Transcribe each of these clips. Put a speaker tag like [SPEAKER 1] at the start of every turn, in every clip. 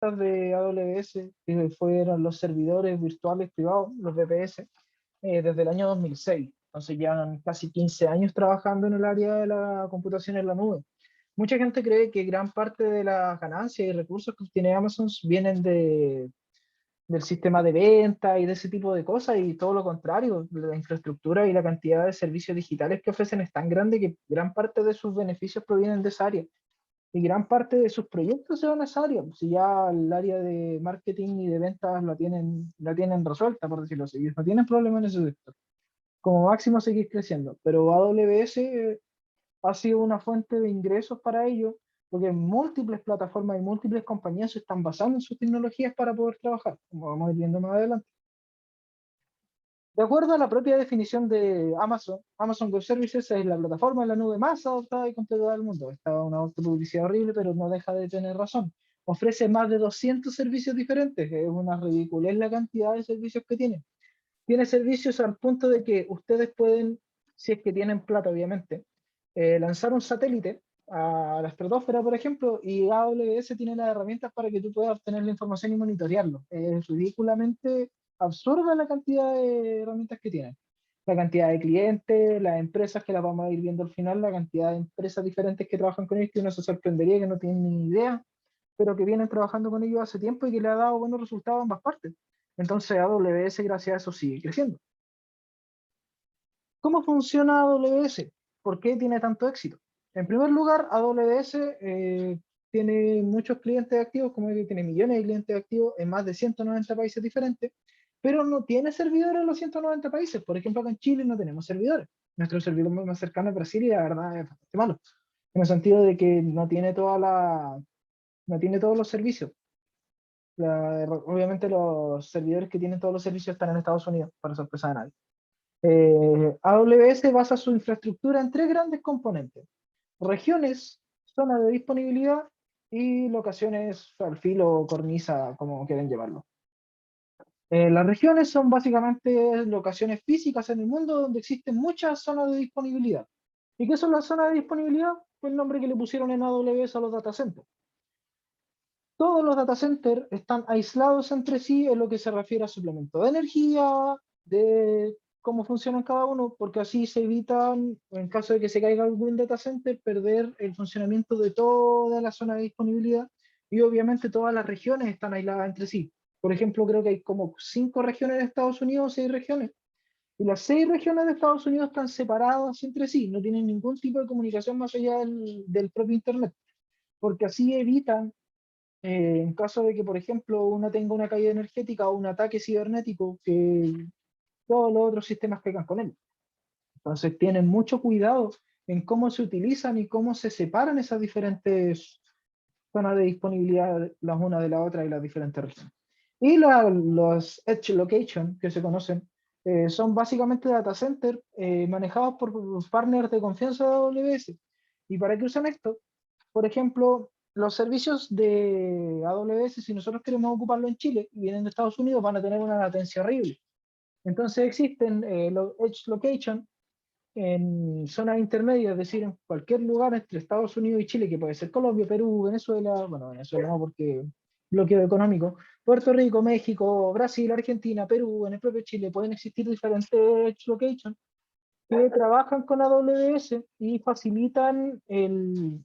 [SPEAKER 1] de AWS, que fueron los servidores virtuales privados, los VPS, desde el año 2006. Entonces ya casi 15 años trabajando en el área de la computación en la nube. Mucha gente cree que gran parte de las ganancias y recursos que obtiene Amazon vienen del sistema de venta y de ese tipo de cosas, y todo lo contrario, la infraestructura y la cantidad de servicios digitales que ofrecen es tan grande que gran parte de sus beneficios provienen de esa área. Y gran parte de sus proyectos se van a esa área. Si ya el área de marketing y de ventas la tienen resuelta, por decirlo así, ellos no tienen problemas en ese sector. Como máximo seguir creciendo, pero AWS ha sido una fuente de ingresos para ellos, porque múltiples plataformas y múltiples compañías se están basando en sus tecnologías para poder trabajar, como vamos a ir viendo más adelante. De acuerdo a la propia definición de Amazon, Amazon Web Services es la plataforma en la nube más adoptada y completa del mundo. Esta es una autopublicidad horrible, pero no deja de tener razón. Ofrece más de 200 servicios diferentes, es una ridiculez la cantidad de servicios que tiene. Tiene servicios al punto de que ustedes pueden, si es que tienen plata obviamente, lanzar un satélite a la estratosfera, por ejemplo, y AWS tiene las herramientas para que tú puedas obtener la información y monitorearlo. Es ridículamente absurda la cantidad de herramientas que tienen. La cantidad de clientes, las empresas que las vamos a ir viendo al final, la cantidad de empresas diferentes que trabajan con ellos, que uno se sorprendería que no tienen ni idea, pero que vienen trabajando con ellos hace tiempo y que le ha dado buenos resultados a ambas partes. Entonces AWS, gracias a eso, sigue creciendo. ¿Cómo funciona AWS? ¿Por qué tiene tanto éxito? En primer lugar, AWS tiene muchos clientes activos, como que tiene millones de clientes activos en más de 190 países diferentes, pero no tiene servidores en los 190 países. Por ejemplo, acá en Chile no tenemos servidores. Nuestro servidor más cercano es Brasil y la verdad es bastante malo, en el sentido de que no tiene todos los servicios. Obviamente los servidores que tienen todos los servicios están en Estados Unidos, para sorpresa de nadie. AWS basa su infraestructura en tres grandes componentes: regiones, zona de disponibilidad y locaciones al filo o cornisa, como quieren llamarlo. Las regiones son básicamente locaciones físicas en el mundo donde existen muchas zonas de disponibilidad. ¿Y qué son las zonas de disponibilidad? Fue el nombre que le pusieron en AWS a los data centers. Todos los data centers están aislados entre sí en lo que se refiere a suplemento de energía, de cómo funcionan cada uno, porque así se evitan, en caso de que se caiga algún data center, perder el funcionamiento de toda la zona de disponibilidad, y obviamente todas las regiones están aisladas entre sí. Por ejemplo, creo que hay como 5 regiones de Estados Unidos, 6 regiones, y las 6 regiones de Estados Unidos están separadas entre sí, no tienen ningún tipo de comunicación más allá del propio Internet, porque así evitan, en caso de que, por ejemplo, uno tenga una caída energética o un ataque cibernético, que todos los otros sistemas pegan con él. Entonces tienen mucho cuidado en cómo se utilizan y cómo se separan esas diferentes zonas de disponibilidad las unas de la otra y las diferentes regiones. Y los Edge Location, que se conocen, son básicamente data centers manejados por partners de confianza de AWS. ¿Y para qué usan esto? Por ejemplo, los servicios de AWS, si nosotros queremos ocuparlo en Chile y vienen de Estados Unidos, van a tener una latencia horrible. Entonces existen los Edge Location en zonas intermedias, es decir, en cualquier lugar entre Estados Unidos y Chile, que puede ser Colombia, Perú, Venezuela, bueno, Venezuela no porque bloqueo económico, Puerto Rico, México, Brasil, Argentina, Perú, en el propio Chile, pueden existir diferentes Edge Location que trabajan con AWS y facilitan el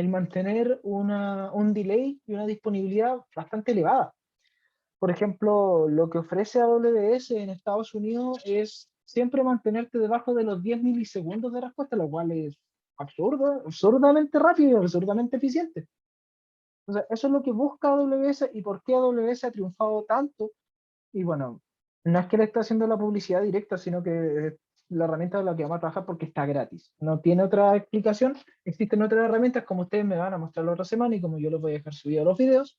[SPEAKER 1] mantener un delay y una disponibilidad bastante elevada. Por ejemplo, lo que ofrece AWS en Estados Unidos es siempre mantenerte debajo de los 10 milisegundos de respuesta, lo cual es absurdo, absurdamente rápido y absurdamente eficiente. O sea, eso es lo que busca AWS y por qué AWS ha triunfado tanto. Y bueno, no es que le esté haciendo la publicidad directa, sino que es la herramienta de la que vamos a trabajar porque está gratis. No tiene otra explicación. Existen otras herramientas como ustedes me van a mostrar la otra semana y como yo les voy a dejar subido los videos.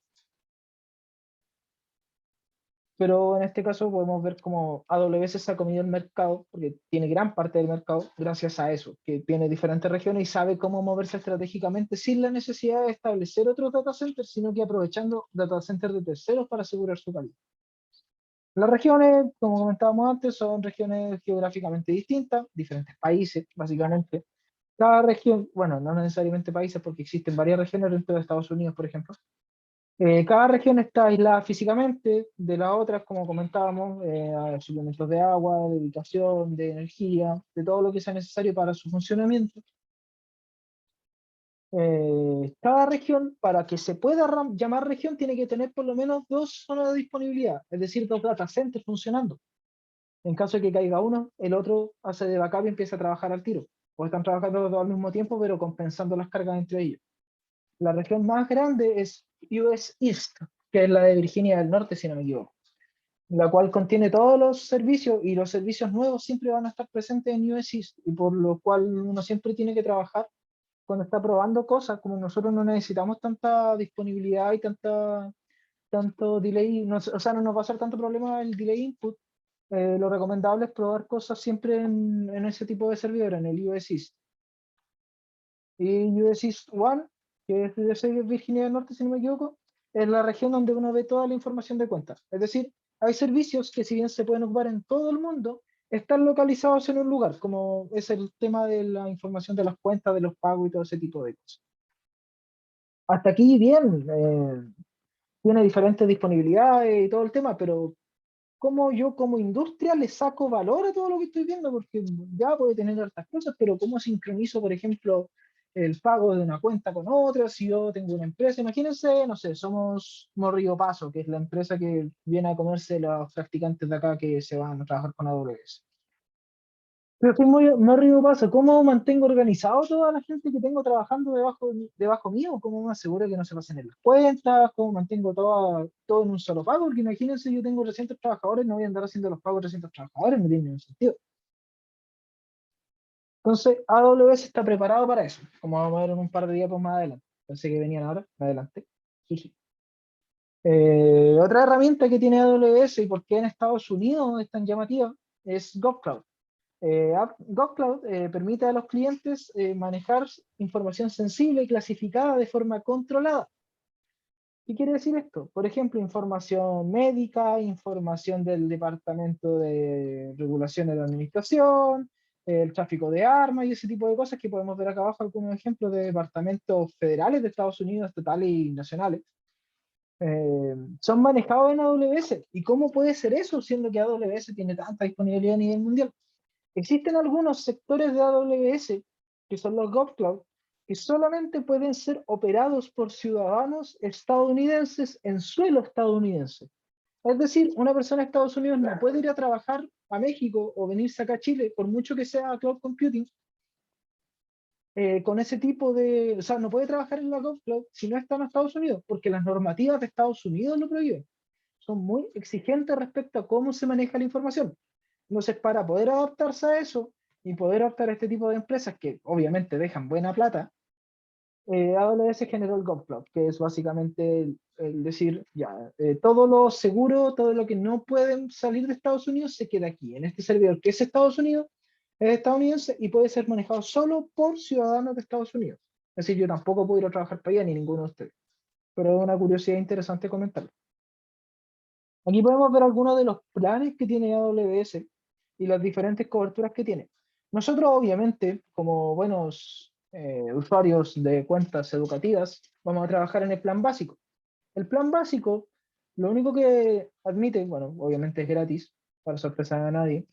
[SPEAKER 1] Pero en este caso podemos ver cómo AWS se ha comido el mercado, porque tiene gran parte del mercado gracias a eso, que tiene diferentes regiones y sabe cómo moverse estratégicamente sin la necesidad de establecer otros data centers, sino que aprovechando data centers de terceros para asegurar su calidad. Las regiones, como comentábamos antes, son regiones geográficamente distintas, diferentes países, básicamente. Cada región, bueno, no necesariamente países, porque existen varias regiones dentro de Estados Unidos, por ejemplo. Cada región está aislada físicamente de las otras, como comentábamos, suplementos de agua, de ubicación, de energía, de todo lo que sea necesario para su funcionamiento. Cada región, para que se pueda llamar región, tiene que tener por lo menos dos zonas de disponibilidad, es decir, dos data centers funcionando. En caso de que caiga uno, el otro hace de backup y empieza a trabajar al tiro. O están trabajando los dos al mismo tiempo, pero compensando las cargas entre ellos. La región más grande es US East, que es la de Virginia del Norte, si no me equivoco, la cual contiene todos los servicios y los servicios nuevos siempre van a estar presentes en US East, y por lo cual uno siempre tiene que trabajar cuando está probando cosas, como nosotros no necesitamos tanta disponibilidad y tanto delay, no, o sea, no nos va a hacer tanto problema el delay input. Lo recomendable es probar cosas siempre en ese tipo de servidor, en el US East. Y US East One, que es de Virginia del Norte, si no me equivoco, es la región donde uno ve toda la información de cuentas. Es decir, hay servicios que si bien se pueden ocupar en todo el mundo, están localizados en un lugar, como es el tema de la información de las cuentas, de los pagos y todo ese tipo de cosas. Hasta aquí bien, tiene diferentes disponibilidades y todo el tema, pero ¿cómo yo como industria le saco valor a todo lo que estoy viendo? Porque ya puede tener hartas cosas, pero ¿cómo sincronizo, por ejemplo, el pago de una cuenta con otra? Si yo tengo una empresa, imagínense, no sé, somos Morrillo Paso, que es la empresa que viene a comerse los practicantes de acá que se van a trabajar con AWS. Pero estoy muy arriba paso. ¿Cómo mantengo organizado toda la gente que tengo trabajando debajo mío? ¿Cómo me aseguro que no se pasen en las cuentas? ¿Cómo mantengo todo en un solo pago? Porque imagínense, yo tengo 300 trabajadores, no voy a andar haciendo los pagos de 300 trabajadores, no tiene ningún sentido. Entonces, AWS está preparado para eso, como vamos a ver en un par de días más adelante. Pensé que venían ahora, adelante. Sí, sí. Otra herramienta que tiene AWS y por qué en Estados Unidos es tan llamativa es GovCloud. GovCloud permite a los clientes manejar información sensible y clasificada de forma controlada. ¿Qué quiere decir esto? Por ejemplo, información médica, información del Departamento de Regulaciones de Administración, el tráfico de armas y ese tipo de cosas que podemos ver acá abajo, algunos ejemplos de departamentos federales de Estados Unidos, estatales y nacionales. Son manejados en AWS. ¿Y cómo puede ser eso, siendo que AWS tiene tanta disponibilidad a nivel mundial? Existen algunos sectores de AWS, que son los GovCloud, que solamente pueden ser operados por ciudadanos estadounidenses en suelo estadounidense. Es decir, una persona de Estados Unidos no puede ir a trabajar a México o venirse acá a Chile, por mucho que sea cloud computing, con ese tipo de, o sea, no puede trabajar en la GovCloud si no está en Estados Unidos, porque las normativas de Estados Unidos lo prohíben. Son muy exigentes respecto a cómo se maneja la información. Entonces, para poder adaptarse a eso y poder adaptar a este tipo de empresas que obviamente dejan buena plata, AWS generó el GovCloud, que es básicamente el decir, ya, todo lo seguro, todo lo que no pueden salir de Estados Unidos se queda aquí, en este servidor que es Estados Unidos, es estadounidense y puede ser manejado solo por ciudadanos de Estados Unidos. Es decir, yo tampoco puedo ir a trabajar para allá, ni ninguno de ustedes. Pero es una curiosidad interesante comentar. Aquí podemos ver algunos de los planes que tiene AWS y las diferentes coberturas que tiene. Nosotros, obviamente, como buenos usuarios de cuentas educativas, vamos a trabajar en el plan básico. El plan básico, lo único que admite, bueno, obviamente es gratis, para sorpresa de nadie.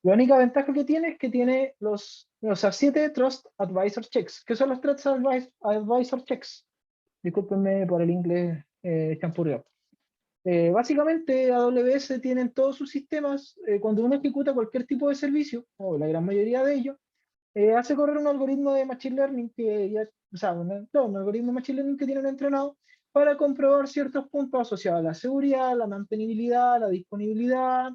[SPEAKER 1] La única ventaja que tiene es que tiene los 7 Trust Advisor Checks. ¿Qué son los Trust Advisor Checks? Discúlpenme por el inglés champurrado. Básicamente, AWS tienen todos sus sistemas, cuando uno ejecuta cualquier tipo de servicio, o la gran mayoría de ellos, hace correr un algoritmo de Machine Learning que ya, o sea, un algoritmo de Machine Learning que tienen entrenado para comprobar ciertos puntos asociados a la seguridad, la mantenibilidad, la disponibilidad,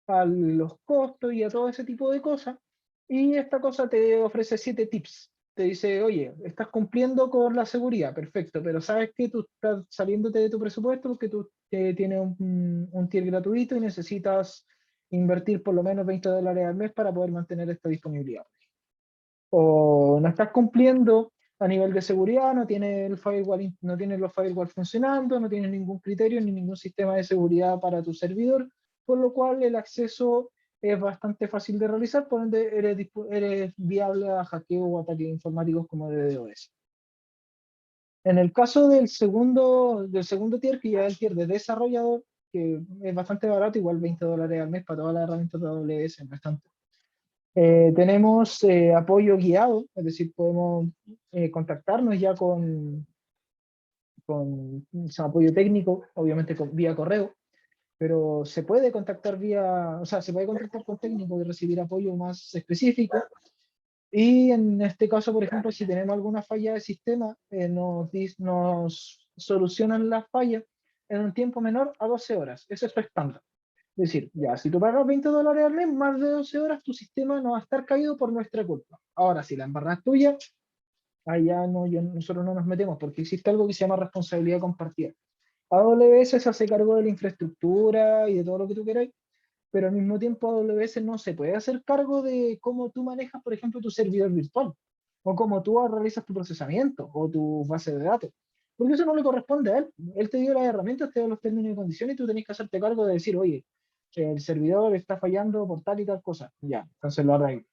[SPEAKER 1] a los costos y a todo ese tipo de cosas. Y esta cosa te ofrece 7 tips. Te dice, oye, estás cumpliendo con la seguridad, perfecto, pero sabes que tú estás saliéndote de tu presupuesto porque tú tienes un tier gratuito y necesitas invertir por lo menos $20 al mes para poder mantener esta disponibilidad. O no estás cumpliendo a nivel de seguridad, no tiene el firewall, no tiene los firewall funcionando, no tienes ningún criterio ni ningún sistema de seguridad para tu servidor, por lo cual el acceso es bastante fácil de realizar, por ende eres viable a hackeo o ataques informáticos como DDoS. En el caso del segundo tier, que ya es el tier de desarrollador, que es bastante barato, igual $20 al mes para todas las herramientas de AWS, es bastante. Tenemos apoyo guiado, es decir, podemos contactarnos ya con apoyo técnico, obviamente vía correo, pero se puede contactar o sea, se puede contactar con técnico y recibir apoyo más específico. Y en este caso, por ejemplo, si tenemos alguna falla de sistema, nos solucionan la falla en un tiempo menor a 12 horas. Eso es su estándar. Es decir, ya, si tú pagas $20 al mes, más de 12 horas, tu sistema no va a estar caído por nuestra culpa. Ahora, si la embarrada es tuya, allá no, nosotros no nos metemos, porque existe algo que se llama responsabilidad compartida. AWS se hace cargo de la infraestructura y de todo lo que tú queráis, pero al mismo tiempo AWS no se puede hacer cargo de cómo tú manejas, por ejemplo, tu servidor virtual, o cómo tú realizas tu procesamiento, o tu base de datos, porque eso no le corresponde a él. Él te dio las herramientas, te dio los términos y condiciones, y tú tenés que hacerte cargo de decir, oye, el servidor está fallando por tal y tal cosa, ya, entonces lo arreglo.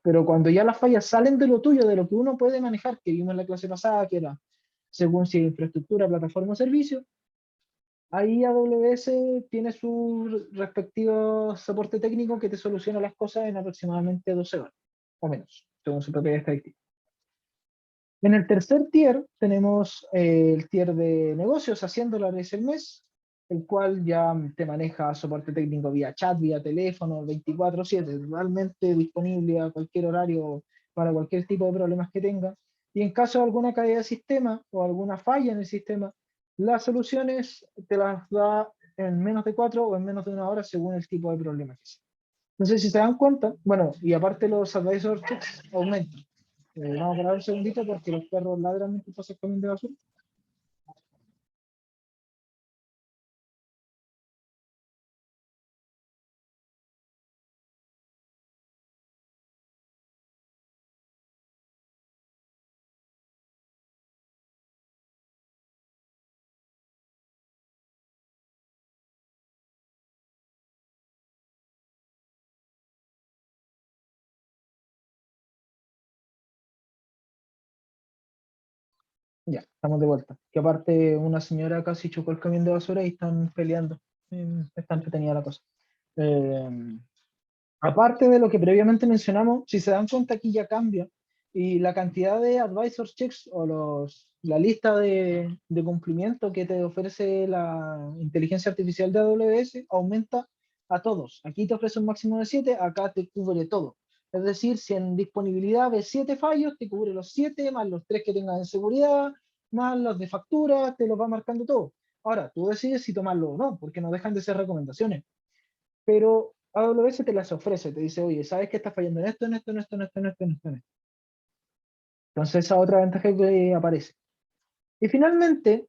[SPEAKER 1] Pero cuando ya las fallas salen de lo tuyo, de lo que uno puede manejar, que vimos en la clase pasada, que era según si infraestructura, plataforma o servicio, ahí AWS tiene su respectivo soporte técnico que te soluciona las cosas en aproximadamente 12 horas, o menos, según su propia estadística. En el tercer tier tenemos el tier de negocios a $100 el mes, el cual ya te maneja soporte técnico vía chat, vía teléfono, 24/7, realmente disponible a cualquier horario para cualquier tipo de problemas que tenga. Y en caso de alguna caída de sistema o alguna falla en el sistema, las soluciones te las da en menos de 4 o en menos de 1 hora según el tipo de problema que sea. No sé si se dan cuenta, bueno, y aparte los advisor checks aumentan. Vamos a parar un segundito porque los perros ladran mientras pasas comiendo basura. Ya, estamos de vuelta. Que aparte una señora casi chocó el camión de basura y están peleando. Está entretenida la cosa. Eh, Aparte de lo que previamente mencionamos, si se dan cuenta aquí ya cambia y la cantidad de advisor checks o la lista de cumplimiento que te ofrece la inteligencia artificial de AWS aumenta a todos. Aquí te ofrece un máximo de 7, acá te cubre todo. Es decir, si en disponibilidad ves 7 fallos, te cubre los 7, más los 3 que tengas en seguridad, más los de factura, te los va marcando todo. Ahora, tú decides si tomarlo o no, porque no dejan de ser recomendaciones, pero AWS te las ofrece, te dice, oye, ¿sabes que está fallando en esto, en esto, en esto, en esto, en esto, en esto, en esto? Entonces esa otra ventaja que aparece. Y finalmente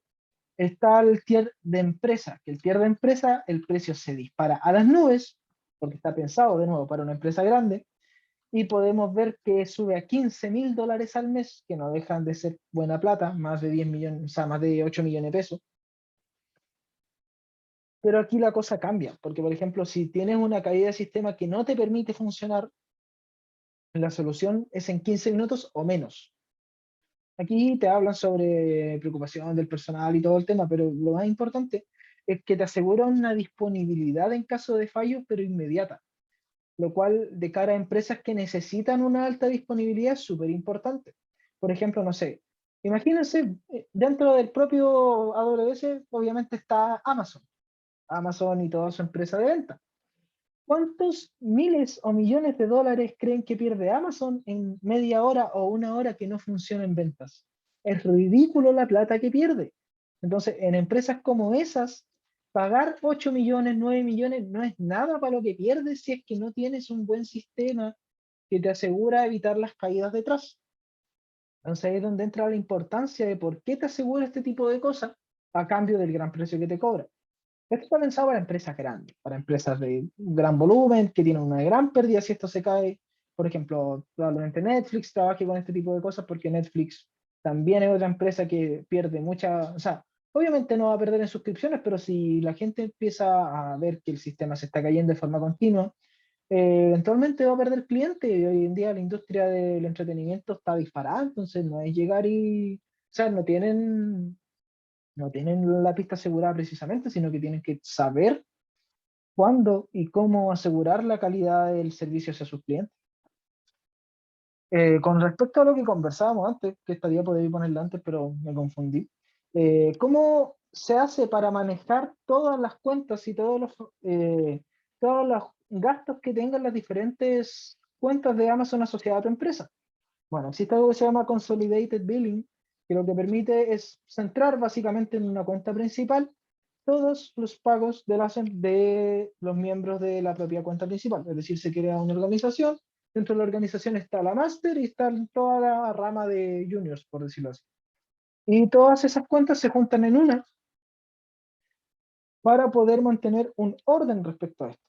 [SPEAKER 1] está el tier de empresa, que el tier de empresa, el precio se dispara a las nubes, porque está pensado de nuevo para una empresa grande, y podemos ver que sube a $15.000 al mes, que no dejan de ser buena plata, más de 10 millones, o sea, más de 8 millones de pesos. Pero aquí la cosa cambia, porque por ejemplo, si tienes una caída de sistema que no te permite funcionar, la solución es en 15 minutos o menos. Aquí te hablan sobre preocupación del personal y todo el tema, pero lo más importante es que te aseguran una disponibilidad en caso de fallo, pero inmediata, lo cual de cara a empresas que necesitan una alta disponibilidad es súper importante. Por ejemplo, no sé, imagínense, dentro del propio AWS obviamente está Amazon, Amazon y toda su empresa de venta. ¿Cuántos miles o millones de dólares creen que pierde Amazon en media hora o 1 hora que no funciona en ventas? Es ridículo la plata que pierde. Entonces, en empresas como esas, pagar 8 millones, 9 millones no es nada para lo que pierdes si es que no tienes un buen sistema que te asegura evitar las caídas detrás. Entonces ahí es donde entra la importancia de por qué te asegura este tipo de cosas a cambio del gran precio que te cobra. Esto está pensado para empresas grandes, para empresas de gran volumen, que tienen una gran pérdida si esto se cae. Por ejemplo, probablemente Netflix trabaje con este tipo de cosas porque Netflix también es otra empresa que pierde mucha, o sea, obviamente no va a perder en suscripciones, pero si la gente empieza a ver que el sistema se está cayendo de forma continua, eventualmente va a perder clientes. Y hoy en día la industria del entretenimiento está disparada, entonces no es llegar sea, no tienen la pista asegurada precisamente, sino que tienen que saber cuándo y cómo asegurar la calidad del servicio hacia sus clientes. Con respecto a lo que conversábamos antes, que esta día podía ponerla antes, pero me confundí. ¿Cómo se hace para manejar todas las cuentas y todos los gastos que tengan las diferentes cuentas de Amazon asociadas a tu empresa? Bueno, existe algo que se llama Consolidated Billing, que lo que permite es centrar básicamente en una cuenta principal todos los pagos de los miembros de la propia cuenta principal. Es decir, se crea una organización, dentro de la organización está la máster y está toda la rama de juniors, por decirlo así. Y todas esas cuentas se juntan en una para poder mantener un orden respecto a esto,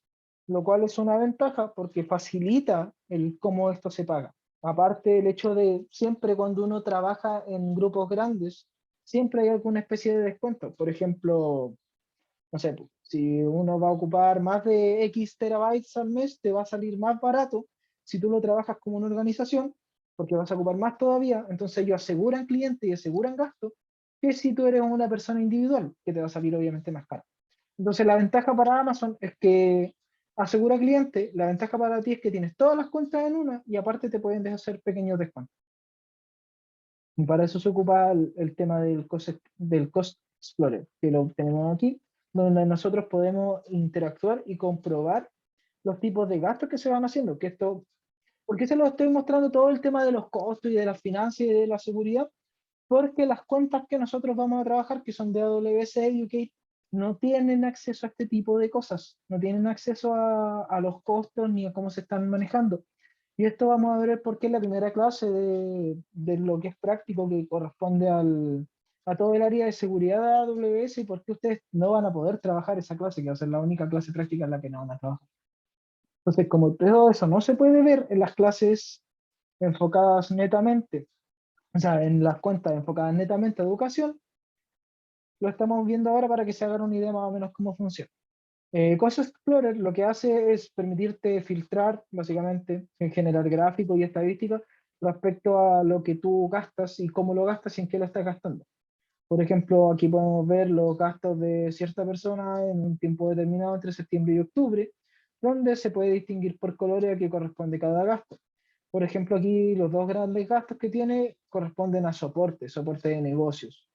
[SPEAKER 1] lo cual es una ventaja porque facilita el cómo esto se paga. Aparte el hecho de siempre cuando uno trabaja en grupos grandes, siempre hay alguna especie de descuento. Por ejemplo, no sé, pues, si uno va a ocupar más de X terabytes al mes, te va a salir más barato si tú lo trabajas como una organización, porque vas a ocupar más todavía, entonces ellos aseguran cliente y aseguran gasto, que si tú eres una persona individual, que te va a salir obviamente más caro. Entonces la ventaja para Amazon es que asegura cliente, la ventaja para ti es que tienes todas las cuentas en una y aparte te pueden hacer pequeños descuentos. Y para eso se ocupa el tema del Cost Explorer, que lo tenemos aquí, donde nosotros podemos interactuar y comprobar los tipos de gastos que se van haciendo. ¿Por qué se lo estoy mostrando todo el tema de los costos y de las finanzas y de la seguridad? Porque las cuentas que nosotros vamos a trabajar, que son de AWS Educate, no tienen acceso a este tipo de cosas, no tienen acceso a los costos ni a cómo se están manejando. Y esto vamos a ver por qué es la primera clase de lo que es práctico, que corresponde a todo el área de seguridad de AWS y por qué ustedes no van a poder trabajar esa clase, que va a ser la única clase práctica en la que no van a trabajar. Entonces, como todo eso no se puede ver en las clases enfocadas netamente, o sea, en las cuentas enfocadas netamente a educación, lo estamos viendo ahora para que se hagan una idea más o menos cómo funciona. Cost Explorer lo que hace es permitirte filtrar, básicamente, generar gráficos y estadísticas respecto a lo que tú gastas y cómo lo gastas y en qué lo estás gastando. Por ejemplo, aquí podemos ver los gastos de cierta persona en un tiempo determinado entre septiembre y octubre, donde se puede distinguir por colores a qué corresponde cada gasto. Por ejemplo, aquí los dos grandes gastos que tiene corresponden a soporte de negocios.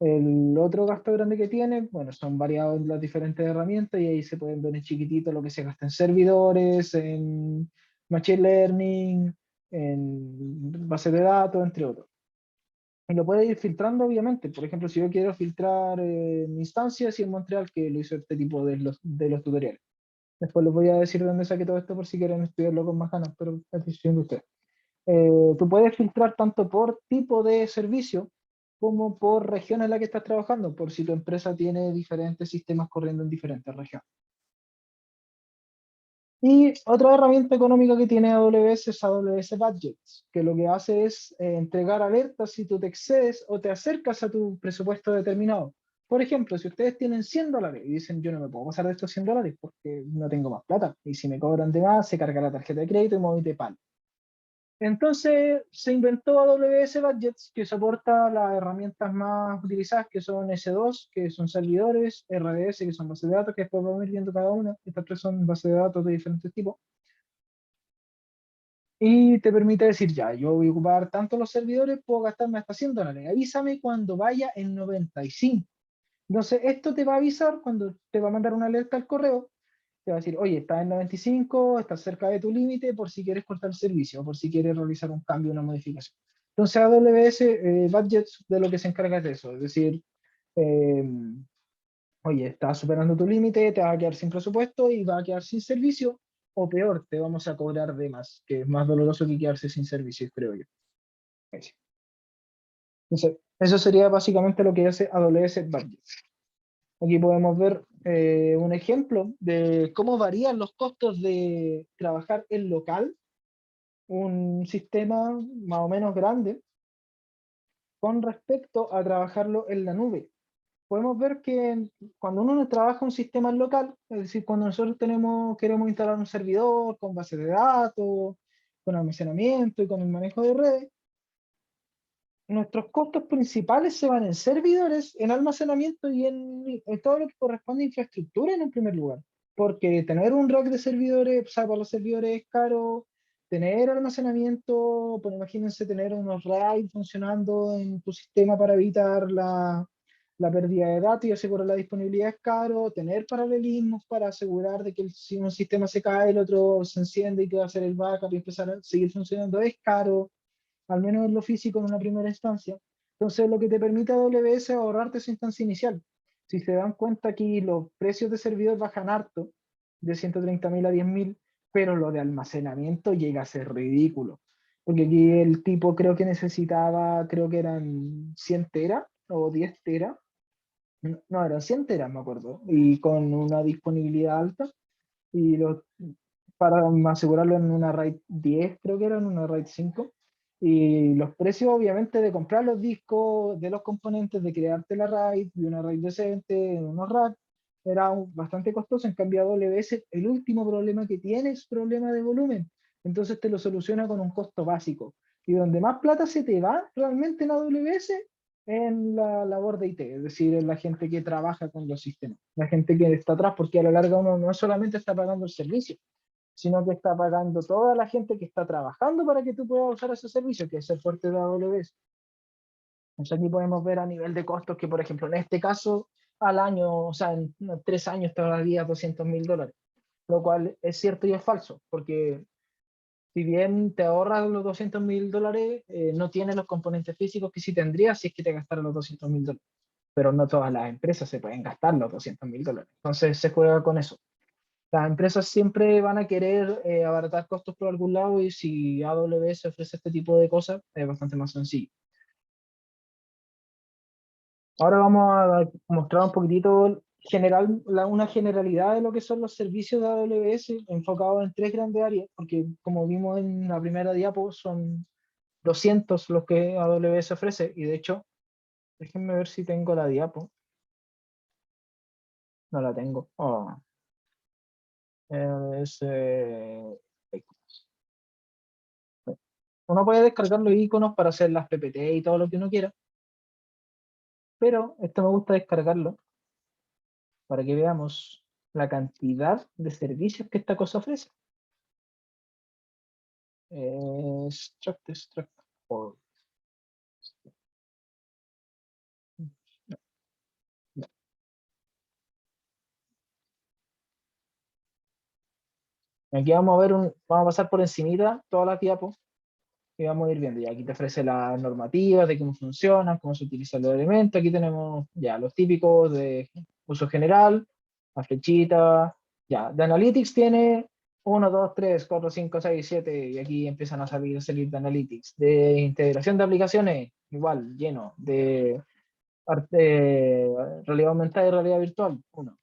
[SPEAKER 1] El otro gasto grande que tiene, bueno, son variados las diferentes herramientas y ahí se pueden ver en chiquitito lo que se gasta en servidores, en machine learning, en base de datos, entre otros. Y lo puede ir filtrando, obviamente. Por ejemplo, si yo quiero filtrar instancias y en Montreal, que lo hizo este tipo de los tutoriales. Después les voy a decir dónde saqué todo esto por si quieren estudiarlo con más ganas, pero es decisión de ustedes. Tú puedes filtrar tanto por tipo de servicio como por región en la que estás trabajando, por si tu empresa tiene diferentes sistemas corriendo en diferentes regiones. Y otra herramienta económica que tiene AWS es AWS Budgets, que lo que hace es entregar alertas si tú te excedes o te acercas a tu presupuesto determinado. Por ejemplo, si ustedes tienen $100 y dicen yo no me puedo pasar de estos $100 porque no tengo más plata, y si me cobran de más, se carga la tarjeta de crédito y me voy de pan. Entonces se inventó AWS Budgets, que soporta las herramientas más utilizadas, que son S2, que son servidores, RDS, que son bases de datos, que después vamos a ir viendo cada una. Estas tres son bases de datos de diferentes tipos. Y te permite decir, ya, yo voy a ocupar tanto los servidores, puedo gastarme hasta $100. Avísame cuando vaya en 95. Entonces, esto te va a avisar cuando te va a mandar una alerta al correo. Te va a decir, oye, estás en 95, estás cerca de tu límite por si quieres cortar el servicio o por si quieres realizar un cambio, una modificación. Entonces, AWS Budgets de lo que se encarga es de eso. Es decir, eh, oye, estás superando tu límite, te vas a quedar sin presupuesto y vas a quedar sin servicio, o peor, te vamos a cobrar de más, que es más doloroso que quedarse sin servicio, creo yo. Eso. Entonces, eso sería básicamente lo que hace AWS Budgets. Aquí podemos ver un ejemplo de cómo varían los costos de trabajar en local, un sistema más o menos grande, con respecto a trabajarlo en la nube. Podemos ver que cuando uno trabaja un sistema en local, es decir, cuando nosotros queremos instalar un servidor con base de datos, con almacenamiento y con el manejo de redes, nuestros costos principales se van en servidores, en almacenamiento y en todo lo que corresponde a infraestructura en un primer lugar. Porque tener un rack de servidores, o sea, para los servidores es caro, tener almacenamiento, pues imagínense tener unos RAID funcionando en tu sistema para evitar la pérdida de datos y asegurar la disponibilidad es caro, tener paralelismos para asegurar de que si un sistema se cae, el otro se enciende y que va a hacer el backup y empezar a seguir funcionando es caro, al menos en lo físico en una primera instancia. Entonces, lo que te permite AWS es ahorrarte esa instancia inicial. Si se dan cuenta aquí, los precios de servidor bajan harto, de 130.000 a 10.000, pero lo de almacenamiento llega a ser ridículo. Porque aquí el tipo creo que necesitaba, creo que eran 100 teras o 10 teras. No, eran 100 teras, me acuerdo. Y con una disponibilidad alta. Y para asegurarlo en una RAID 10, creo que era en una RAID 5. Y los precios, obviamente, de comprar los discos, de los componentes, de crearte la RAID, de una RAID decente, unos racks, era bastante costoso. En cambio, AWS, el último problema que tiene es problema de volumen. Entonces te lo soluciona con un costo básico. Y donde más plata se te va realmente en AWS, en la labor de IT, es decir, en la gente que trabaja con los sistemas, la gente que está atrás, porque a la larga uno no solamente está pagando el servicio, sino que está pagando toda la gente que está trabajando para que tú puedas usar ese servicio, que es el fuerte de AWS. Entonces aquí podemos ver a nivel de costos que, por ejemplo, en este caso, al año, o sea, en 3 años te ahorraría $200.000, lo cual es cierto y es falso, porque si bien te ahorras los $200.000, no tienes los componentes físicos que sí tendrías si es que te gastaras los $200.000. Pero no todas las empresas se pueden gastar los $200.000. Entonces se juega con eso. Las empresas siempre van a querer abaratar costos por algún lado y si AWS ofrece este tipo de cosas es bastante más sencillo. Ahora vamos a mostrar un poquitito una generalidad de lo que son los servicios de AWS enfocados en tres grandes áreas, porque como vimos en la primera diapo son 200 los que AWS ofrece y de hecho, déjenme ver si tengo la diapo. No la tengo. Oh. Es, uno puede descargar los iconos para hacer las PPT y todo lo que uno quiera, pero esto me gusta descargarlo para que veamos la cantidad de servicios que esta cosa ofrece. Extract for. Aquí vamos a ver vamos a pasar por encimita todas las diapos y vamos a ir viendo. Y aquí te ofrece las normativas de cómo funcionan, cómo se utilizan los elementos. Aquí tenemos ya los típicos de uso general, la flechita. Ya, de Analytics tiene 1, 2, 3, 4, 5, 6, 7, y aquí empiezan a salir de Analytics. De integración de aplicaciones, igual, lleno. De realidad aumentada y realidad virtual, uno.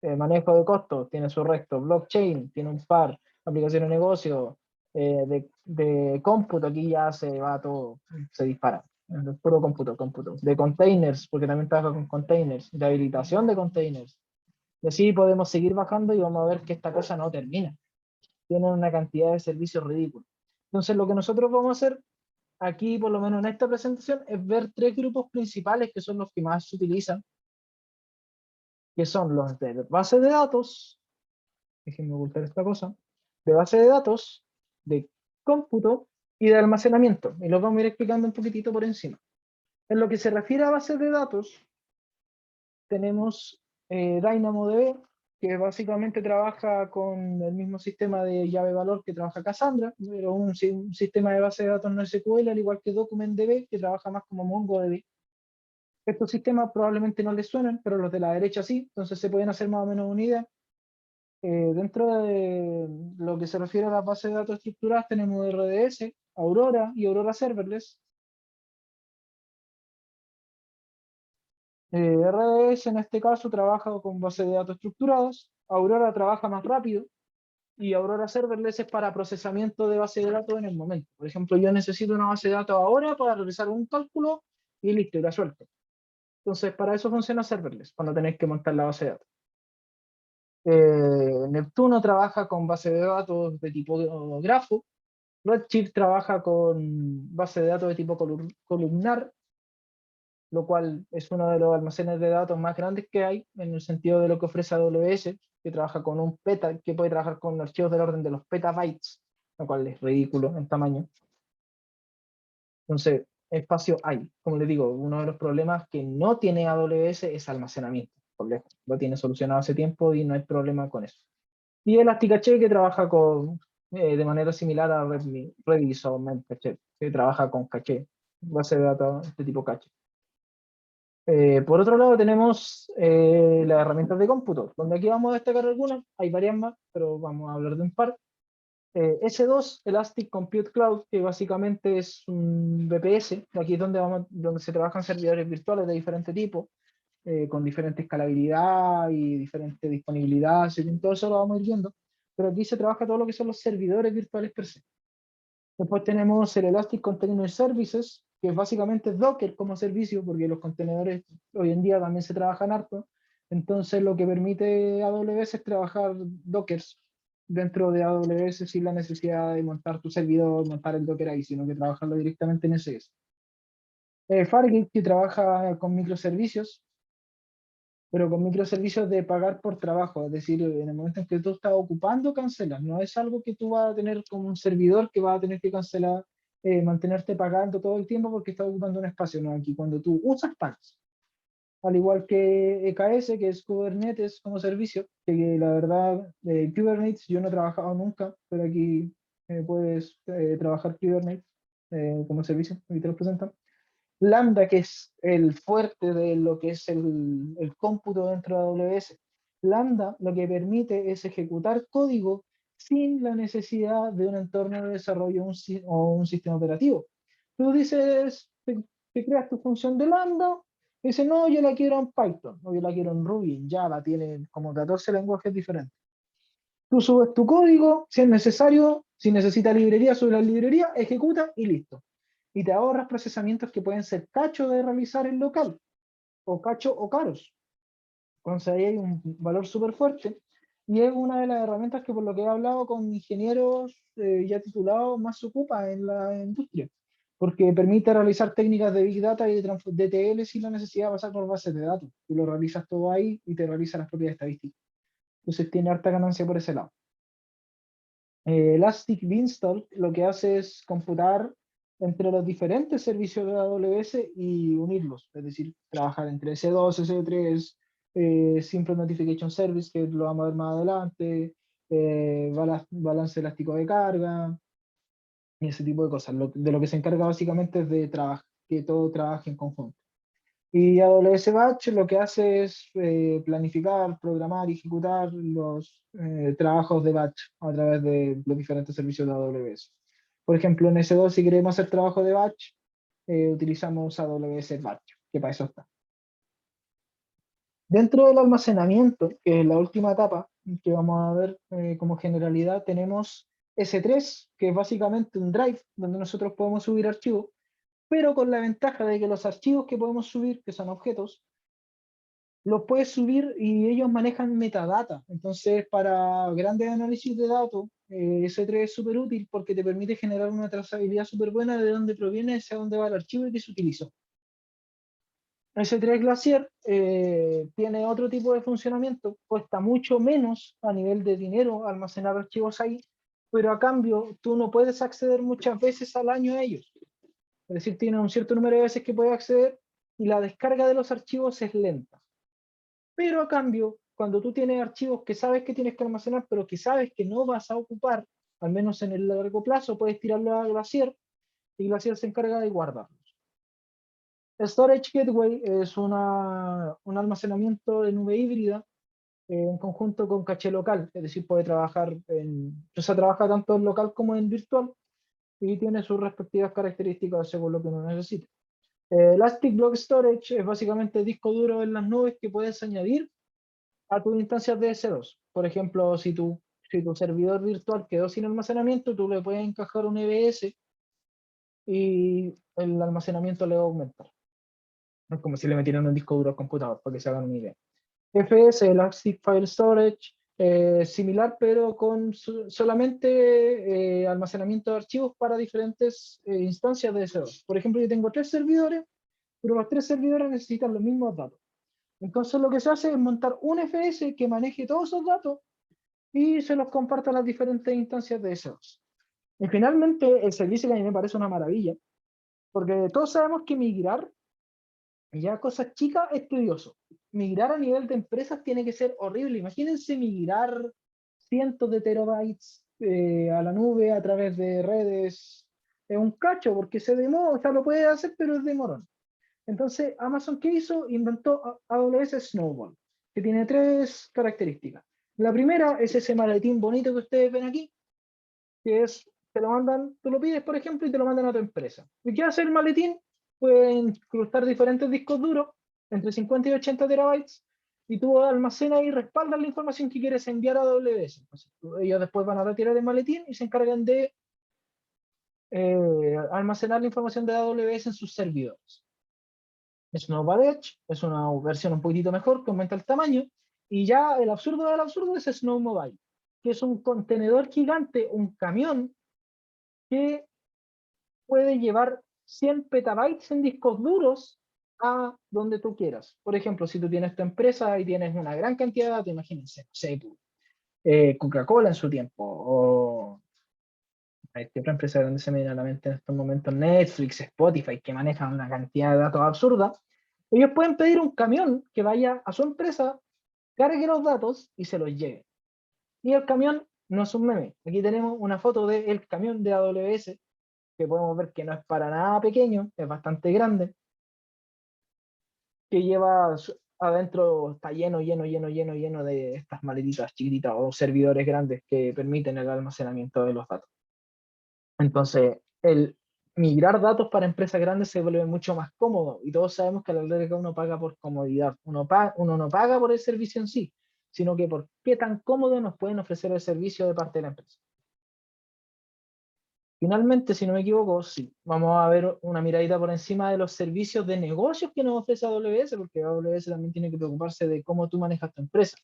[SPEAKER 1] Manejo de costos, tiene su resto. Blockchain, tiene un par. Aplicación de negocio, de cómputo, aquí ya se va todo, se dispara. Puro cómputo, cómputo. De containers, porque también trabaja con containers. De habilitación de containers. Y así podemos seguir bajando y vamos a ver que esta cosa no termina. Tienen una cantidad de servicios ridículos. Entonces, lo que nosotros vamos a hacer aquí, por lo menos en esta presentación, es ver tres grupos principales que son los que más se utilizan, que son los de base de datos, déjenme ocultar esta cosa, de base de datos, de cómputo y de almacenamiento. Y los vamos a ir explicando un poquitito por encima. En lo que se refiere a base de datos, tenemos DynamoDB, que básicamente trabaja con el mismo sistema de llave valor que trabaja Cassandra, pero un sistema de base de datos no SQL, al igual que DocumentDB, que trabaja más como MongoDB. Estos sistemas probablemente no les suenan, pero los de la derecha sí, entonces se pueden hacer más o menos una idea. Dentro de lo que se refiere a las bases de datos estructuradas, tenemos RDS, Aurora y Aurora Serverless. RDS en este caso trabaja con bases de datos estructuradas, Aurora trabaja más rápido y Aurora Serverless es para procesamiento de base de datos en el momento. Por ejemplo, yo necesito una base de datos ahora para realizar un cálculo y listo, y la suelto. Entonces, para eso funciona Serverless, cuando tenéis que montar la base de datos. Neptuno trabaja con base de datos de tipo grafo, Redshift trabaja con base de datos de tipo columnar, lo cual es uno de los almacenes de datos más grandes que hay, en el sentido de lo que ofrece AWS, que trabaja con un peta, que puede trabajar con archivos del orden de los petabytes, lo cual es ridículo en tamaño. Entonces, espacio hay. Como les digo, uno de los problemas que no tiene AWS es almacenamiento. Por lejos. Lo tiene solucionado hace tiempo y no hay problema con eso. Y Elasticache, que trabaja de manera similar a Redis o Memcache, que trabaja con caché, base de datos de tipo caché. Por otro lado tenemos las herramientas de cómputo, donde aquí vamos a destacar algunas, hay varias más, pero vamos a hablar de un par. S2, Elastic Compute Cloud, que básicamente es un VPS, aquí es donde se trabajan servidores virtuales de diferente tipo, con diferente escalabilidad y diferente disponibilidad, según todo eso lo vamos a ir viendo, pero aquí se trabaja todo lo que son los servidores virtuales per se. Después tenemos el Elastic Container Services, que básicamente es Docker como servicio, porque los contenedores hoy en día también se trabajan harto. Entonces lo que permite AWS es trabajar Dockers dentro de AWS sin la necesidad de montar tu servidor, montar el Docker ahí, sino que trabajarlo directamente en SS. Fargate, que trabaja con microservicios, pero con microservicios de pagar por trabajo, es decir, en el momento en que tú estás ocupando, cancelas. No es algo que tú vas a tener como un servidor que va a tener que cancelar, mantenerte pagando todo el tiempo porque estás ocupando un espacio. No, aquí cuando tú usas, pagas. Al igual que EKS, que es Kubernetes como servicio, que la verdad, Kubernetes yo no he trabajado nunca, pero aquí puedes trabajar Kubernetes como servicio, aquí te lo presentan. Lambda, que es el fuerte de lo que es el cómputo dentro de AWS. Lambda lo que permite es ejecutar código sin la necesidad de un entorno de desarrollo o un sistema operativo. Tú dices, te creas tu función de Lambda, y dices, no, yo la quiero en Python, o yo la quiero en Ruby, en Java, tienen como 14 lenguajes diferentes. Tú subes tu código, si es necesario, si necesita librería, sube la librería, ejecuta y listo. Y te ahorras procesamientos que pueden ser cacho de realizar en local, o cacho o caros. Entonces ahí hay un valor súper fuerte. Y es una de las herramientas que por lo que he hablado con ingenieros ya titulados más se ocupa en la industria. Porque permite realizar técnicas de Big Data y de ETL sin la necesidad de pasar por bases de datos. Tú lo realizas todo ahí y te realiza las propias estadísticas. Entonces tiene harta ganancia por ese lado. Elastic Beanstalk lo que hace es computar entre los diferentes servicios de AWS y unirlos, es decir, trabajar entre S2, S3, Simple Notification Service, que lo vamos a ver más adelante, balance elástico de carga, y ese tipo de cosas. De lo que se encarga básicamente es de que todo trabaje en conjunto. Y AWS Batch lo que hace es planificar, programar y ejecutar los trabajos de batch a través de los diferentes servicios de AWS. Por ejemplo, en S2, si queremos hacer trabajo de batch, utilizamos AWS Batch, que para eso está. Dentro del almacenamiento, que es la última etapa que vamos a ver como generalidad, tenemos S3, que es básicamente un drive donde nosotros podemos subir archivos, pero con la ventaja de que los archivos que podemos subir, que son objetos, los puedes subir y ellos manejan metadata. Entonces, para grandes análisis de datos, S3 es súper útil porque te permite generar una trazabilidad súper buena de dónde proviene, hacia dónde va el archivo y qué se utilizó. S3 Glacier tiene otro tipo de funcionamiento, cuesta mucho menos a nivel de dinero almacenar archivos ahí, pero a cambio tú no puedes acceder muchas veces al año a ellos. Es decir, tiene un cierto número de veces que puedes acceder y la descarga de los archivos es lenta. Pero a cambio, cuando tú tienes archivos que sabes que tienes que almacenar, pero que sabes que no vas a ocupar, al menos en el largo plazo, puedes tirarlo a Glacier y Glacier se encarga de guardarlos. Storage Gateway es un almacenamiento de nube híbrida en conjunto con caché local, es decir, puede trabajar o sea, trabaja tanto en local como en virtual y tiene sus respectivas características según lo que uno necesite. Elastic Block Storage es básicamente el disco duro en las nubes que puedes añadir a tus instancias de S2. Por ejemplo, si tu servidor virtual quedó sin almacenamiento, tú le puedes encajar un EBS y el almacenamiento le va a aumentar. Es como si le metieran un disco duro al computador, para que se hagan una idea. FS, Elastic File Storage, similar, pero con solamente almacenamiento de archivos para diferentes instancias de S2. Por ejemplo, yo tengo 3 servidores, pero los 3 servidores necesitan los mismos datos. Entonces lo que se hace es montar un FS que maneje todos esos datos y se los comparta a las diferentes instancias de S2. Y finalmente, el servicio que a mí me parece una maravilla, porque todos sabemos que migrar ya cosas chicas es tedioso. Migrar a nivel de empresas tiene que ser horrible. Imagínense migrar cientos de terabytes a la nube a través de redes. Es un cacho porque se demora, o sea, lo puede hacer, pero es demorón. Entonces, Amazon, ¿qué hizo? Inventó AWS Snowball, que tiene 3 características. La primera es ese maletín bonito que ustedes ven aquí, que es, te lo mandan, tú lo pides, por ejemplo, y te lo mandan a tu empresa. ¿Y qué hace el maletín? Pueden incrustar diferentes discos duros, entre 50 y 80 terabytes, y tú almacenas y respaldas la información que quieres enviar a AWS. Entonces, ellos después van a retirar el maletín y se encargan de almacenar la información de AWS en sus servidores. Snowball Edge es una versión un poquitito mejor que aumenta el tamaño, y ya el absurdo del absurdo es Snow Mobile, que es un contenedor gigante, un camión que puede llevar 100 petabytes en discos duros a donde tú quieras. Por ejemplo, si tú tienes tu empresa y tienes una gran cantidad de datos, imagínense, no sé, Coca-Cola en su tiempo, o hay otra empresa grande se me viene a la mente en estos momentos, Netflix, Spotify, que manejan una cantidad de datos absurda. Ellos pueden pedir un camión que vaya a su empresa, cargue los datos y se los lleve. Y el camión no es un meme. Aquí tenemos una foto del camión de AWS, que podemos ver que no es para nada pequeño, es bastante grande, que lleva adentro, está lleno de estas maletitas chiquititas o servidores grandes que permiten el almacenamiento de los datos. Entonces, el migrar datos para empresas grandes se vuelve mucho más cómodo, y todos sabemos que a la larga uno paga por comodidad, uno no paga por el servicio en sí, sino que por qué tan cómodo nos pueden ofrecer el servicio de parte de la empresa. Finalmente, si no me equivoco, sí, vamos a ver una miradita por encima de los servicios de negocios que nos ofrece AWS, porque AWS también tiene que preocuparse de cómo tú manejas tu empresa.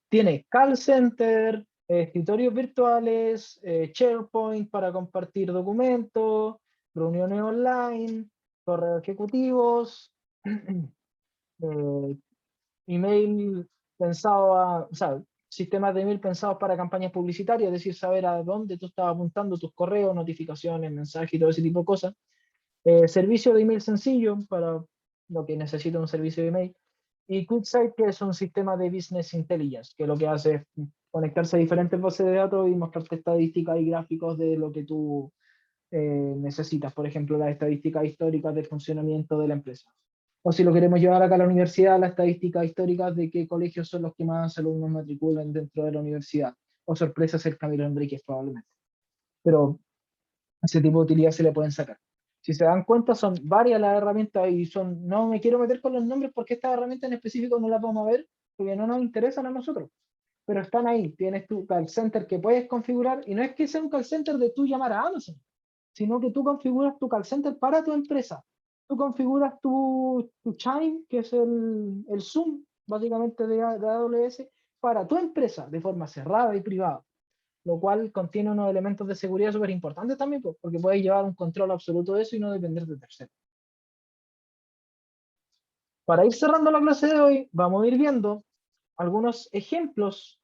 [SPEAKER 1] Tiene call center, escritorios virtuales, SharePoint para compartir documentos, reuniones online, correos ejecutivos, eh, email pensado o sea, sistemas de email pensados para campañas publicitarias, es decir, saber a dónde tú estás apuntando tus correos, notificaciones, mensajes y todo ese tipo de cosas. Servicio de email sencillo para lo que necesita un servicio de email. Y QuickSight, que es un sistema de business intelligence, que lo que hace es conectarse a diferentes bases de datos y mostrarte estadísticas y gráficos de lo que tú necesitas. Por ejemplo, las estadísticas históricas del funcionamiento de la empresa. O si lo queremos llevar acá a la universidad, las estadísticas históricas de qué colegios son los que más alumnos matriculan dentro de la universidad. O sorpresas el Camilo Enríquez, probablemente. Pero ese tipo de utilidades se le pueden sacar. Si se dan cuenta, son varias las herramientas y son, no me quiero meter con los nombres porque estas herramientas en específico no las vamos a ver porque no nos interesan a nosotros. Pero están ahí, tienes tu call center que puedes configurar, y no es que sea un call center de tú llamar a Amazon, sino que tú configuras tu call center para tu empresa. Tú configuras tu Chime, que es el Zoom, básicamente de AWS, para tu empresa, de forma cerrada y privada, lo cual contiene unos elementos de seguridad súper importantes también, pues, porque puedes llevar un control absoluto de eso y no depender de terceros. Para ir cerrando la clase de hoy, vamos a ir viendo algunos ejemplos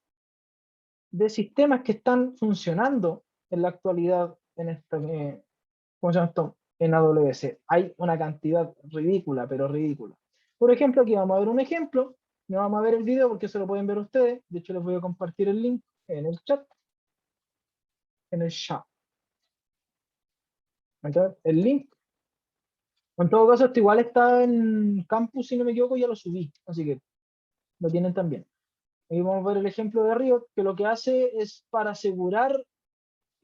[SPEAKER 1] de sistemas que están funcionando en la actualidad en esta, ¿cómo se llama esto? En AWS. Hay una cantidad ridícula, pero ridícula. Por ejemplo, aquí vamos a ver un ejemplo. No vamos a ver el video porque se lo pueden ver ustedes. De hecho, les voy a compartir el link en el chat. En el chat. Entonces, el link. En todo caso, esto igual está en Campus, si no me equivoco, ya lo subí. Así que lo tienen también. Ahí vamos a ver el ejemplo de Riot, que lo que hace es para asegurar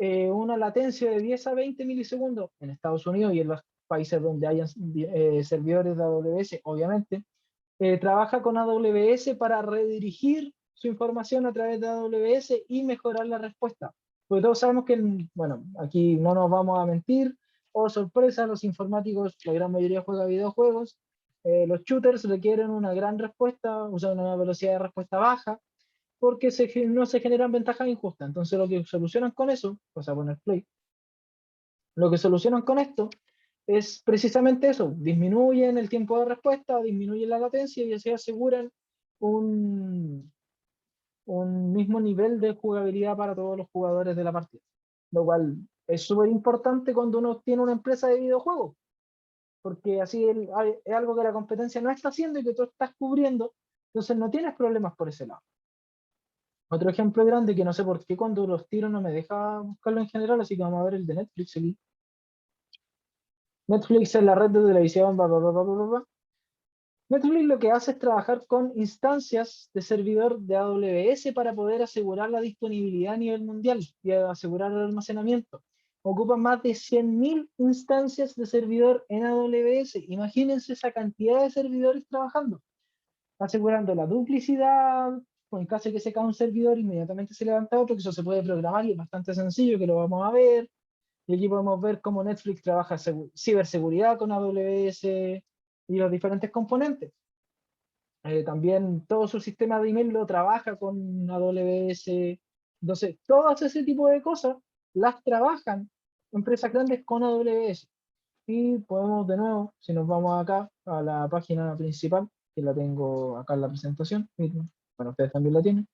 [SPEAKER 1] una latencia de 10 a 20 milisegundos en Estados Unidos y en los países donde hayan servidores de AWS, obviamente. Trabaja con AWS para redirigir su información a través de AWS y mejorar la respuesta. Porque todos sabemos que, bueno, aquí no nos vamos a mentir, oh sorpresa, los informáticos, la gran mayoría juega videojuegos, los shooters requieren una gran respuesta, usan una velocidad de respuesta baja, porque no se generan ventajas injustas. Entonces lo que solucionan con eso, o sea, poner play, lo que solucionan con esto es precisamente eso, disminuyen el tiempo de respuesta, disminuyen la latencia y así aseguran un, un mismo nivel de jugabilidad para todos los jugadores de la partida. Lo cual es súper importante cuando uno tiene una empresa de videojuegos, porque así es algo que la competencia no está haciendo y que tú estás cubriendo, entonces no tienes problemas por ese lado. Otro ejemplo grande que no sé por qué cuando los tiro no me deja buscarlo en general, así que vamos a ver el de Netflix aquí. Netflix es la red de televisión, bla, bla, bla, bla, bla, bla. Netflix lo que hace es trabajar con instancias de servidor de AWS para poder asegurar la disponibilidad a nivel mundial y asegurar el almacenamiento. Ocupa más de 100.000 instancias de servidor en AWS. Imagínense esa cantidad de servidores trabajando, asegurando la duplicidad. En caso de que se cae un servidor, inmediatamente se levanta otro, que eso se puede programar y es bastante sencillo, que lo vamos a ver. Y aquí podemos ver cómo Netflix trabaja ciberseguridad con AWS y los diferentes componentes. También todo su sistema de email lo trabaja con AWS. Entonces, todas ese tipo de cosas las trabajan empresas grandes con AWS. Y podemos de nuevo, si nos vamos acá a la página principal, que la tengo acá en la presentación, y, bueno, ustedes también la tienen.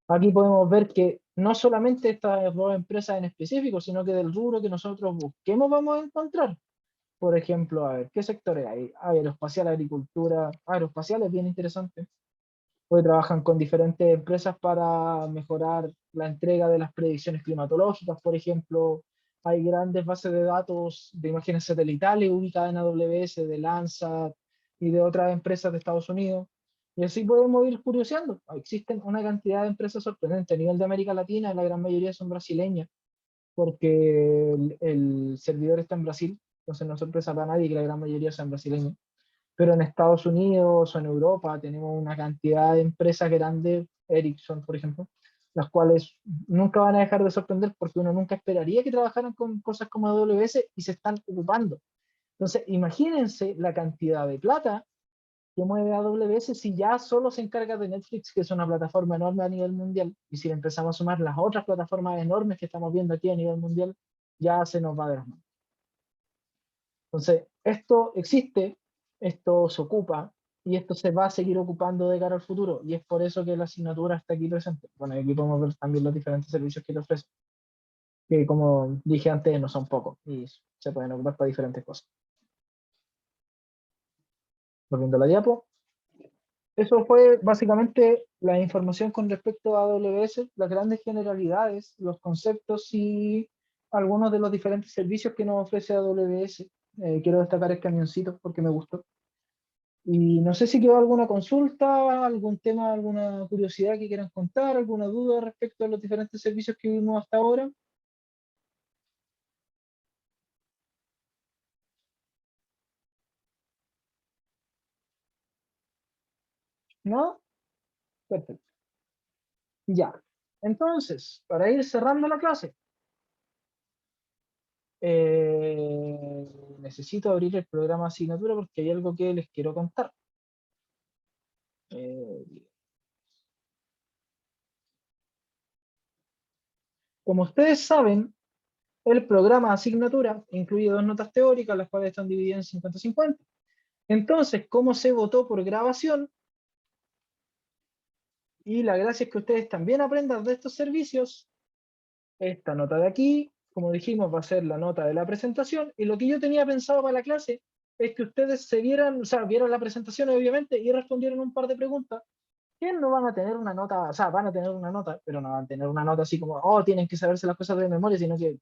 [SPEAKER 1] Aquí podemos ver que no solamente estas dos empresas en específico, sino que del rubro que nosotros busquemos vamos a encontrar. Por ejemplo, a ver, ¿qué sectores hay? Aeroespacial, agricultura. Aeroespacial es bien interesante. Hoy trabajan con diferentes empresas para mejorar la entrega de las predicciones climatológicas, por ejemplo. Hay grandes bases de datos de imágenes satelitales ubicadas en AWS, de Landsat y de otras empresas de Estados Unidos. Y así podemos ir curioseando. Existen una cantidad de empresas sorprendentes. A nivel de América Latina, la gran mayoría son brasileñas, porque el servidor está en Brasil. Entonces no es sorpresa para nadie que la gran mayoría sean brasileños. Pero en Estados Unidos o en Europa tenemos una cantidad de empresas grandes, Ericsson, por ejemplo, las cuales nunca van a dejar de sorprender porque uno nunca esperaría que trabajaran con cosas como AWS y se están ocupando. Entonces, imagínense la cantidad de plata que mueve AWS si ya solo se encarga de Netflix, que es una plataforma enorme a nivel mundial, y si le empezamos a sumar las otras plataformas enormes que estamos viendo aquí a nivel mundial, ya se nos va de las manos. Entonces, esto existe, esto se ocupa y esto se va a seguir ocupando de cara al futuro y es por eso que la asignatura está aquí presente. Bueno, aquí podemos ver también los diferentes servicios que te ofrece, que como dije antes no son pocos y se pueden ocupar para diferentes cosas. Volviendo a la diapo. Eso fue básicamente la información con respecto a AWS, las grandes generalidades, los conceptos y algunos de los diferentes servicios que nos ofrece AWS. Quiero destacar el camioncito porque me gustó. Y no sé si quedó alguna consulta, algún tema, alguna curiosidad que quieran contar, alguna duda respecto a los diferentes servicios que vimos hasta ahora. ¿No? Perfecto. Ya. Entonces, para ir cerrando la clase, necesito abrir el programa asignatura porque hay algo que les quiero contar. Eh, Como ustedes saben, el programa asignatura incluye dos notas teóricas, las cuales están divididas en 50-50. Entonces, como se votó por grabación, y la gracia es que ustedes también aprendan de estos servicios, esta nota de aquí, como dijimos, va a ser la nota de la presentación, y lo que yo tenía pensado para la clase es que ustedes se vieran, o sea, vieron la presentación obviamente y respondieron un par de preguntas, que no van a tener una nota, o sea, van a tener una nota, pero no van a tener una nota así como, oh, tienen que saberse las cosas de memoria, sino que,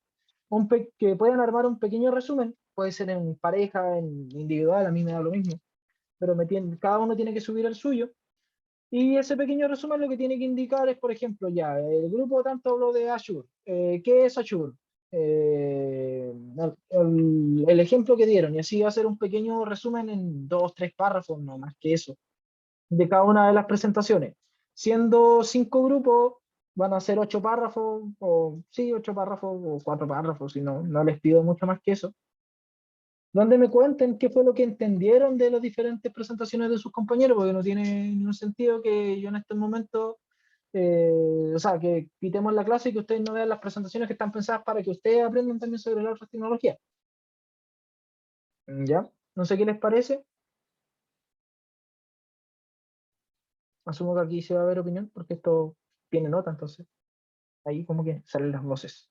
[SPEAKER 1] que puedan armar un pequeño resumen, puede ser en pareja, en individual, a mí me da lo mismo, pero cada uno tiene que subir el suyo, y ese pequeño resumen lo que tiene que indicar es, por ejemplo, ya, el grupo tanto habló de Azure. ¿Qué es Azure? El ejemplo que dieron, y así va a ser un pequeño resumen en 2, 3 párrafos, no más que eso, de cada una de las presentaciones. Siendo 5 grupos, van a ser 8 párrafos, o sí, 8 párrafos, o 4 párrafos, si no, no les pido mucho más que eso, donde me cuenten qué fue lo que entendieron de las diferentes presentaciones de sus compañeros, porque no tiene ningún sentido que yo en este momento O sea, que quitemos la clase y que ustedes no vean las presentaciones que están pensadas para que ustedes aprendan también sobre la otra tecnología. ¿Ya? No sé qué les parece. Asumo que aquí se va a ver opinión porque esto tiene nota, entonces ahí como que salen las voces.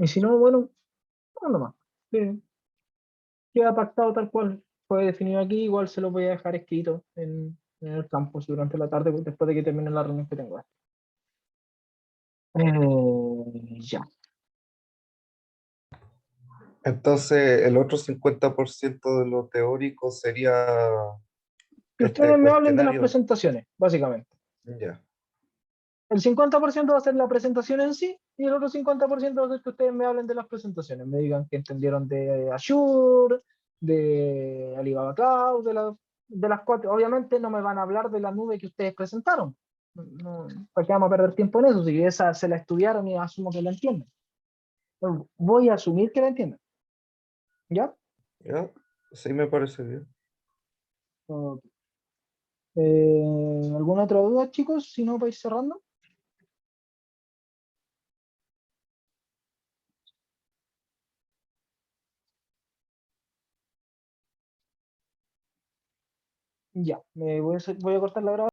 [SPEAKER 1] Y si no, bueno, no nomás. Sí, queda pactado tal cual fue definido aquí, igual se lo voy a dejar escrito en el campus durante la tarde, después de que termine la reunión que tengo. Ya.
[SPEAKER 2] Entonces, el otro 50% de lo teórico sería
[SPEAKER 1] Que
[SPEAKER 2] este
[SPEAKER 1] ustedes me hablen de las
[SPEAKER 2] cuestionario.
[SPEAKER 1] presentaciones, básicamente.
[SPEAKER 2] Ya,
[SPEAKER 1] El 50% va a ser la presentación en sí y el otro 50% va a ser que ustedes me hablen de las presentaciones, me digan que entendieron de Azure, de Alibaba Cloud, de las cuatro. Obviamente no me van a hablar de la nube que ustedes presentaron. No, ¿para qué vamos a perder tiempo en eso? Si esa se la estudiaron y asumo que la entienden. Voy a asumir que la entienden. ¿Ya?
[SPEAKER 2] ya, sí me parece bien.
[SPEAKER 1] Ok. ¿Alguna otra duda, chicos? Si no, para ir cerrando. Ya, voy a cortar la grabación.